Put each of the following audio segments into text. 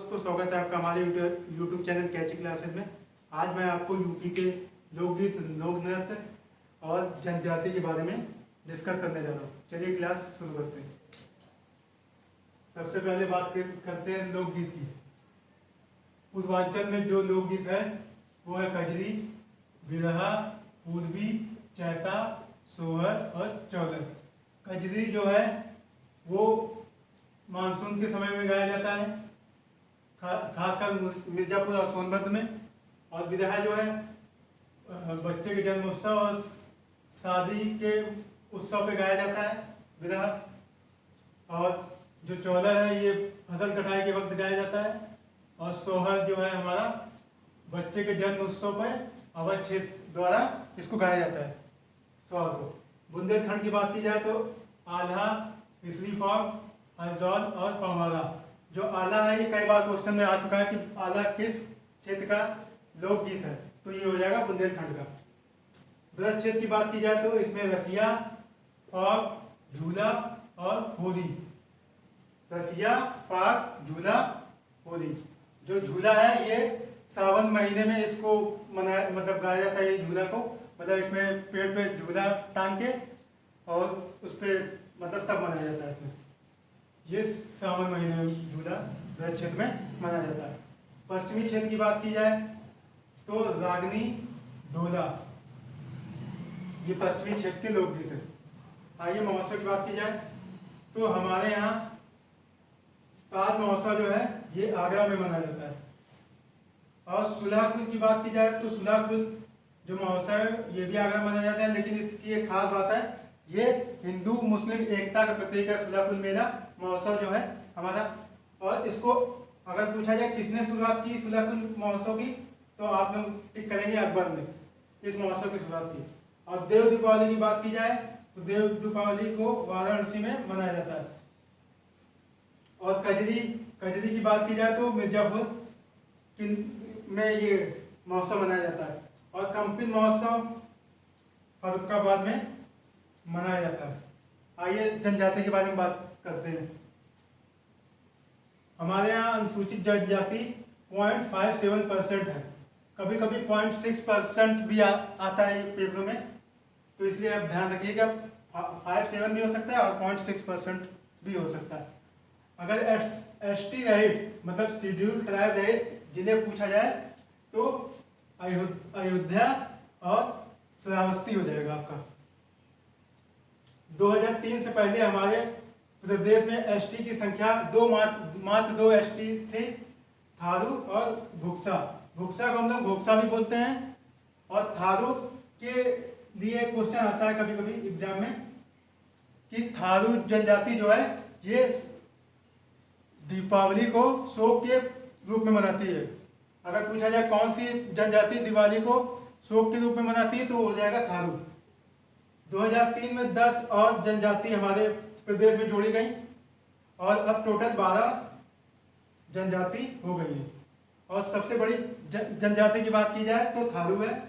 दोस्तों, स्वागत है आपका हमारे यूट्यूब चैनल कैची क्लासेस में। आज मैं आपको यूपी के लोकगीत, लोक नृत्य और जनजाति के बारे में डिस्कस करने जा रहा हूँ। चलिए क्लास शुरू करते हैं। सबसे पहले बात करते हैं लोकगीत की। पूर्वांचल में जो लोकगीत है वो है कजरी, बिरहा, पूर्वी, चैता, सोहर और चौलर। कजरी जो है वो मानसून के समय में गाया जाता है, खासकर मिर्जापुर और सोनभद्र में। और बिरहा जो है बच्चे के जन्मोत्सव और शादी के उत्सव पे गाया जाता है बिरहा। और जो चौलर है ये फसल कटाई के वक्त गाया जाता है। और सोहर जो है हमारा बच्चे के जन्म उत्सव पर अवध क्षेत्र द्वारा इसको गाया जाता है सोहर को। बुंदेलखंड की बात की जाए तो आल्हा, इसरी फॉग, हरदौल और पवरा। जो आला है ये कई बार क्वेश्चन में आ चुका है कि आला किस क्षेत्र का लोकगीत है, तो ये हो जाएगा बुंदेलखंड का। ब्रज क्षेत्र की बात की जाए तो इसमें रसिया, फाग, झूला और होली। रसिया, फाग, झूला, होली। जो झूला है ये सावन महीने में इसको मनाया गाया जाता है। ये झूला को इसमें पेड़ पे झूला टांग के और उस पे तब मनाया जाता है। इसमें ये सावन महीने में झूला ब्रज क्षेत्र में मनाया जाता है। पश्चिमी क्षेत्र की बात की जाए तो रागनी, ढोला, ये पश्चिमी क्षेत्र के लोकगीत है। आइए महोत्सव की बात की जाए तो हमारे यहाँ ताज महोत्सव जो है ये आगरा में मनाया जाता है। और सुलहकुल की बात की जाए तो सुलहकुल जो महोत्सव है ये भी आगरा में मनाया जाता है, लेकिन इसकी एक खास बात है, ये हिंदू मुस्लिम एकता का प्रतीक है। सुलहकुल मेला महोत्सव जो है हमारा। और इसको अगर पूछा जाए किसने शुरुआत की सुलहकुल महोत्सव की, तो आप लोग टिक करेंगे अकबर ने इस महोत्सव की शुरुआत की। और देव दीपावली की बात की जाए तो देव दीपावली को वाराणसी में मनाया जाता है। और कजरी की बात की जाए तो मिर्जापुर में ये महोत्सव मनाया जाता है। और कंपिन महोत्सव फर्रुखाबाद में मनाया जाता है। आइए जनजाति के बारे में बात करते हैं। हमारे यहाँ अनुसूचित जनजाति 0.57% है, कभी कभी 0.6% भी आता है ये पेपर में, तो इसलिए आप ध्यान रखिएगा 57 भी हो सकता है और 0.6% भी हो सकता है। अगर एसटी रहित शेड्यूल ट्राइब रहित जिले पूछा जाए तो अयोध्या और श्रावस्ती हो जाएगा आपका। 2003 से पहले हमारे प्रदेश में एसटी की संख्या मात्र दो एसटी थी, थारू और भुक्सा। भुक्सा को हम लोग भोक्सा भी बोलते हैं। और थारू के लिए क्वेश्चन आता है कभी कभी एग्जाम में कि थारू जनजाति जो है ये दीपावली को शोक के रूप में मनाती है। अगर पूछा जाए कौन सी जनजाति दिवाली को शोक के रूप में मनाती है तो हो जाएगा थारू। 2003 में 10 और जनजाति हमारे प्रदेश में जोड़ी गई और अब टोटल 12 जनजाति हो गई है। और सबसे बड़ी जनजाति की बात की जाए तो थारू है।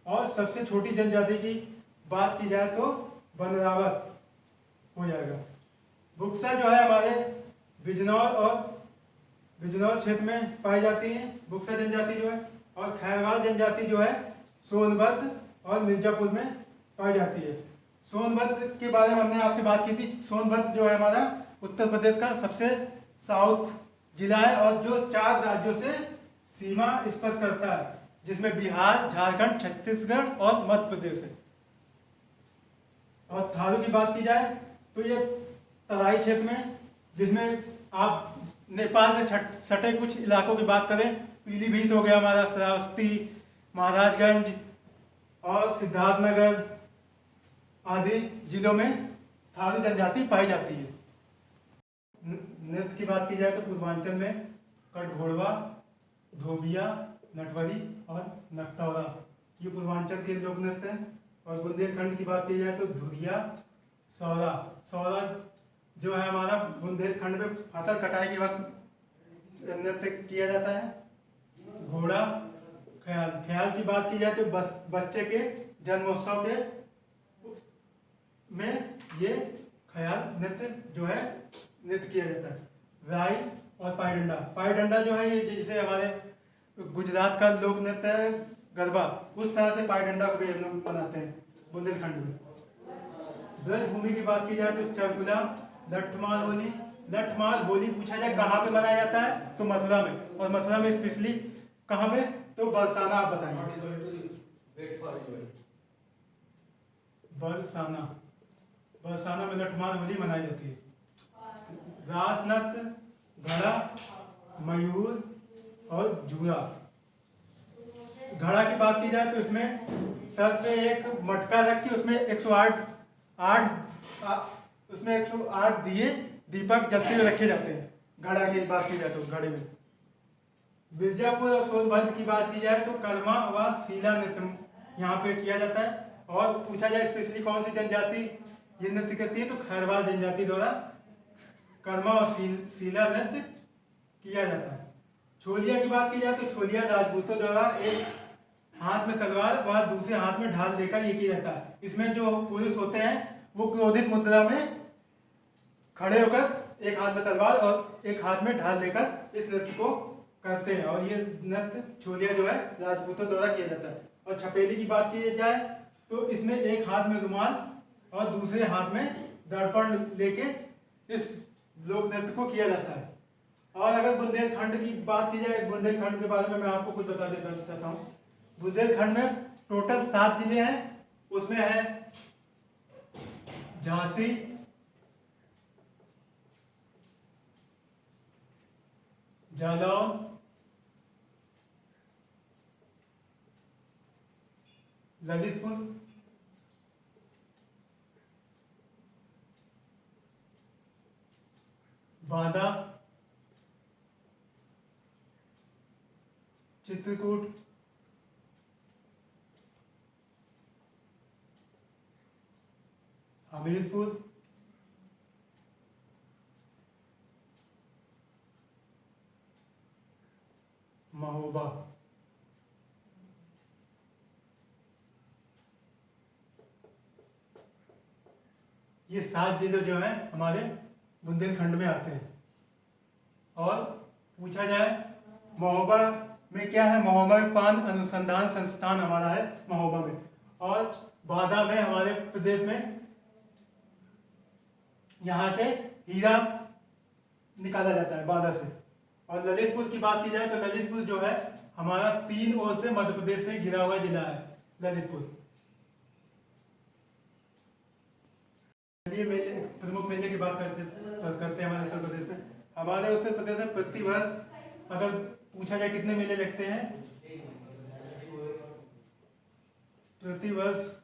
और सबसे छोटी जनजाति की बात की जाए तो बनरावत हो जाएगा। भुक्सा जो है हमारे बिजनौर क्षेत्र में पाई जाती है भुक्सा जनजाति जो है। और खैरवाल जनजाति जो है सोनभद्र और मिर्जापुर में पाई जाती है। सोनभद्र के बारे में हमने आपसे बात की थी। सोनभद्र जो है हमारा उत्तर प्रदेश का सबसे साउथ जिला है और जो 4 राज्यों से सीमा स्पर्श करता है, जिसमें बिहार, झारखंड, छत्तीसगढ़ और मध्य प्रदेश है। और थारू की बात की जाए तो ये तराई क्षेत्र में, जिसमें आप नेपाल से सटे कुछ इलाकों की बात करें, पीलीभीत हो गया हमारा, श्रावस्ती, महाराजगंज और सिद्धार्थनगर आदि जिलों में थारू जनजाति पाई जाती है। नृत्य की बात की जाए तो पूर्वांचल में कटघोड़वा, धोबिया, नटवरी और नकटौरा ये पूर्वांचल के लोक नृत्य हैं। और बुंदेलखंड की बात की जाए तो धुरिया, सौरा। सौरा जो है हमारा बुंदेलखंड में फसल कटाई के वक्त नृत्य किया जाता है। घोड़ा, ख्याल। ख्याल की बात की जाए तो बच्चे के जन्मोत्सव के में ये ख्याल नृत्य जो है नृत्य किया जाता है। राई, और पाई डंडा जो है ये जैसे हमारे गुजरात का लोक नृत्य है गरबा, उस तरह से पाई डंडा को भी हम लोग बनाते हैं बुंदेलखंड में। ब्रज भूमि की बात की जाए तो चरकुला, लठमार होली। लठमार होली पूछा जाए कहाँ पे मनाया जाता है तो मथुरा में, और मथुरा में स्पेशली कहाँ पे तो बरसाना। आप बताइए। बरसाना में लठमार होली मनाई जाती है। रास नृत्य, घड़ा, मयूर और झूला। घड़ा की बात की जाए तो इसमें सर पे एक मटका रख के उसमें 108 दिए दीपक जलते हुए रखे जाते हैं। घड़ा की बात की जाए तो घड़े में। मिर्जापुर और सोनभद्र की बात की जाए तो कर्मा व शीला नृत्य यहाँ पे किया जाता है। और पूछा जाए स्पेशली कौन सी जनजाति ये नृत्य करती है तो खैरवाल जनजाति द्वारा कर्मा और शीला नृत्य किया जाता है। छोलिया की बात की जाए तो छोलिया राजपूतों द्वारा एक हाथ में तलवार व दूसरे हाथ में ढाल लेकर ये किया जाता है। इसमें जो पुरुष होते हैं वो क्रोधित मुद्रा में खड़े होकर एक हाथ में तलवार और एक हाथ में ढाल लेकर इस नृत्य को करते हैं। और ये नृत्य छोलिया जो है राजपूतों द्वारा किया जाता है। और छपेली की बात की जाए तो इसमें एक हाथ में रुमाल और दूसरे हाथ में दर्पण लेके इस लोक नृत्य को किया जाता है। और अगर बुंदेलखंड की बात की जाए, बुंदेलखंड के बारे में मैं आपको कुछ बता देता चाहता हूँ। बुंदेलखंड में टोटल 7 जिले हैं। उसमें है झांसी, जालौन, ललितपुर, बांदा, चित्रकूट, हमीरपुर, महोबा। ये 7 जिले जो हैं हमारे बुंदेलखंड में आते हैं। और पूछा जाए महोबा में क्या है, महोबा में पान अनुसंधान संस्थान हमारा है महोबा में। और बांदा में हमारे प्रदेश में यहाँ से हीरा निकाला जाता है बांदा से। और ललितपुर की बात की जाए तो ललितपुर जो है हमारा 3 ओर से मध्य प्रदेश से घिरा हुआ जिला है ललितपुर। चलिए मेले, प्रमुख मेले की बात करते हैं हमारे उत्तर प्रदेश में। हमारे उत्तर प्रदेश में प्रतिवर्ष अगर पूछा जाए कितने मेले लगते हैं, प्रतिवर्ष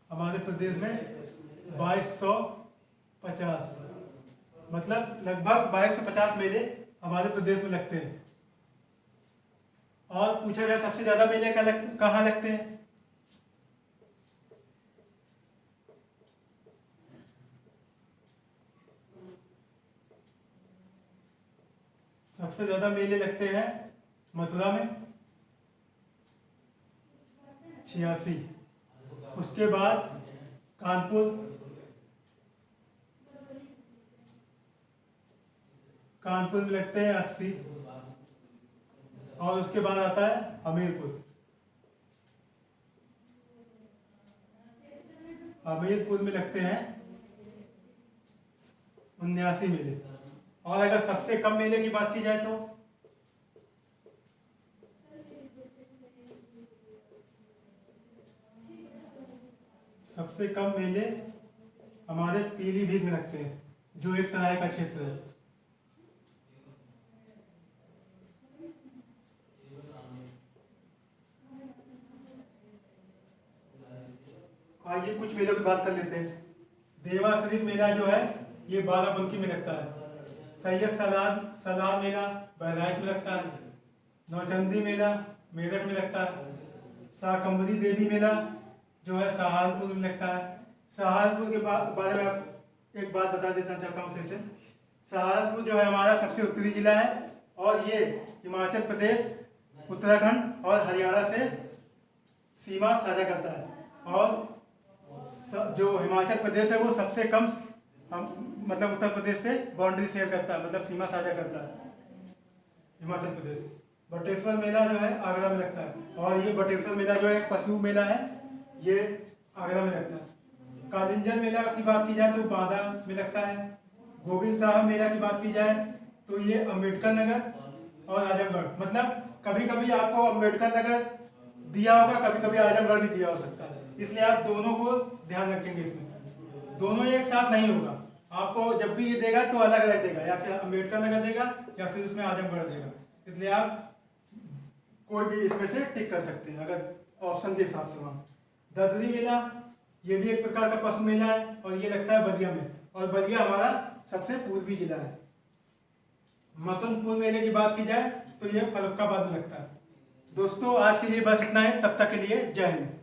हमारे प्रदेश में 2250, मतलब लगभग 2250 मेले हमारे प्रदेश में लगते हैं। और पूछा जाए सबसे ज्यादा मेले कहाँ लगते हैं, सबसे ज्यादा मेले लगते हैं मथुरा में 86, उसके बाद कानपुर में लगते हैं 80, और उसके बाद आता है हमीरपुर में लगते हैं 79 मेले। और अगर सबसे कम मेले की बात की जाए तो सबसे कम मेले हमारे पीलीभीत में लगते हैं, जो एक तराई का क्षेत्र है। आइए कुछ मेलों की बात कर लेते हैं। देवा शरीफ मेला जो है ये बाराबंकी में लगता है। सैयद सलाल मेला बहराइच में लगता है। नौचंदी मेला मेरठ में लगता है। शाकंभरी देवी मेला जो है सहारनपुर में लगता है। सहारनपुर के बारे में आप एक बात बता देना चाहता हूँ फिर से। सहारनपुर जो है हमारा सबसे उत्तरी जिला है और ये हिमाचल प्रदेश, उत्तराखंड और हरियाणा से सीमा साझा करता है। और जो हिमाचल प्रदेश है वो सबसे कम मतलब उत्तर प्रदेश से बाउंड्री शेयर करता है, मतलब सीमा साझा करता है। हिमाचल प्रदेश। बटेश्वर मेला जो है आगरा में लगता है, और ये बटेश्वर मेला जो है पशु मेला है, ये आगरा में लगता है। कालिंजर मेला की बात की जाए तो बांदा में लगता है। गोविंद साहब मेला की बात की जाए तो ये अम्बेडकर नगर और आजमगढ़, मतलब कभी कभी आपको अम्बेडकर नगर दिया होगा, कभी कभी आजमगढ़ भी दिया हो सकता है, इसलिए आप दोनों को ध्यान रखेंगे। इसमें दोनों एक साथ नहीं होगा, आपको जब भी ये देगा तो अलग अलग देगा, या फिर अम्बेडकर नगर देगा या फिर उसमें आजमगढ़ देगा, इसलिए आप कोई भी इसमें से टिक कर सकते हैं अगर ऑप्शन के हिसाब से। वहाँ ददरी मेला, ये भी एक प्रकार का पशु मेला है और ये लगता है बलिया में, और बलिया हमारा सबसे पूर्वी जिला है। मकनपुर मेले की बात की जाए तो ये फर्रुखाबाद में लगता है। दोस्तों आज के लिए बस इतना है, तब तक के लिए जय हिंद।